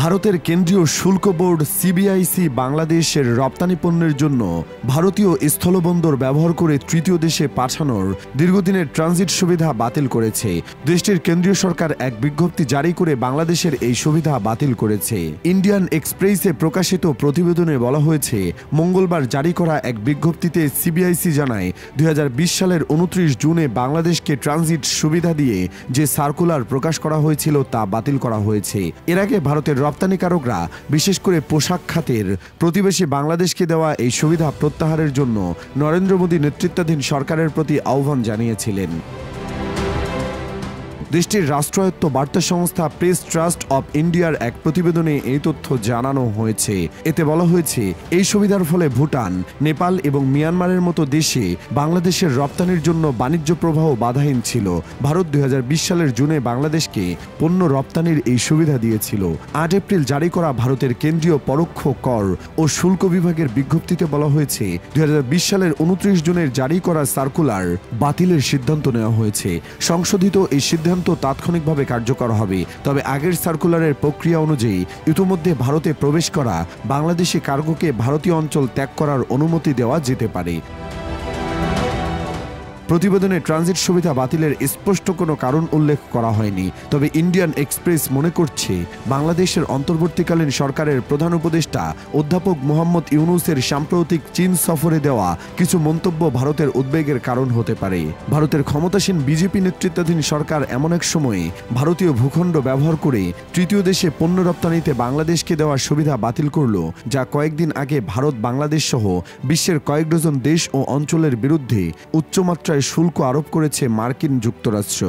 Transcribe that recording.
ভারতের কেন্দ্রীয় শুল্ক বোর্ড সিবিআইসি বাংলাদেশের রপ্তানি পণ্যের জন্য ভারতীয় স্থলবন্দর ব্যবহার করে তৃতীয় দেশে পাঠানোর দীর্ঘদিনের ট্রানজিট সুবিধা বাতিল করেছে। দেশটির কেন্দ্রীয় সরকার এক বিজ্ঞপ্তি জারি করে বাংলাদেশের এই সুবিধা বাতিল করেছে। ইন্ডিয়ান এক্সপ্রেসে প্রকাশিত প্রতিবেদনে বলা হয়েছে, মঙ্গলবার জারি করা এক বিজ্ঞপ্তিতে সিবিআইসি জানায় 2020 সালের 29 জুনে বাংলাদেশকে ট্রানজিট সুবিধা দিয়ে যে সার্কুলার প্রকাশ করা হয়েছিল তা বাতিল করা হয়েছে। এর আগে ভারতের রপ্তানিকারকরা বিশেষ করে পোশাক খাতের প্রতিবেশী বাংলাদেশকে দেওয়া এই সুবিধা প্রত্যাহারের জন্য নরেন্দ্র মোদী নেতৃত্বাধীন সরকারের প্রতি আহ্বান জানিয়েছিলেন। দেশটির রাষ্ট্রায়ত্ত বার্তা সংস্থা প্রেস ট্রাস্ট অব ইন্ডিয়ার এক প্রতিবেদনে এই তথ্য জানানো হয়েছে। এতে বলা হয়েছে, এই সুবিধার ফলে ভুটান, নেপাল এবং মিয়ানমারের মতো দেশে বাংলাদেশের রপ্তানির জন্য বাণিজ্য প্রবাহ বাধাহীন ছিল। ভারত 2020 সালের জুনে বাংলাদেশকে পণ্য রপ্তানির এই সুবিধা দিয়েছিল। 8 এপ্রিল জারি করা ভারতের কেন্দ্রীয় পরোক্ষ কর ও শুল্ক বিভাগের বিজ্ঞপ্তিতে বলা হয়েছে, 2020 সালের 29 জুনের জারি করা সার্কুলার বাতিলের সিদ্ধান্ত নেওয়া হয়েছে। সংশোধিত এই সিদ্ধান্ত তাৎক্ষণিকভাবে কার্যকর হবে। তবে আগের সার্কুলারের প্রক্রিয়া অনুযায়ী ইতিমধ্যে ভারতে প্রবেশ করা বাংলাদেশি কার্গোকে ভারতীয় অঞ্চল ত্যাগ করার অনুমতি দেওয়া যেতে পারে। প্রতিবেদনে ট্রানজিট সুবিধা বাতিলের স্পষ্ট কোনো কারণ উল্লেখ করা হয়নি। তবে ইন্ডিয়ান এক্সপ্রেস মনে করছে, বাংলাদেশের অন্তর্বর্তীকালীন সরকারের প্রধান উপদেষ্টা অধ্যাপক মোহাম্মদ ইউনূসের সাম্প্রতিক চীন সফরে দেওয়া কিছু মন্তব্য ভারতের উদ্বেগের কারণ হতে পারে। ভারতের ক্ষমতাসীন বিজেপি নেতৃত্বাধীন সরকার এমন এক সময়ে ভারতীয় ভূখণ্ড ব্যবহার করে তৃতীয় দেশে পণ্য রপ্তানিতে বাংলাদেশকে দেওয়া সুবিধা বাতিল করল, যা কয়েকদিন আগে ভারত, বাংলাদেশ সহ বিশ্বের কয়েক ডজন দেশ ও অঞ্চলের বিরুদ্ধে উচ্চমাত্রায় শুল্ক আরোপ করেছে মার্কিন যুক্তরাষ্ট্র।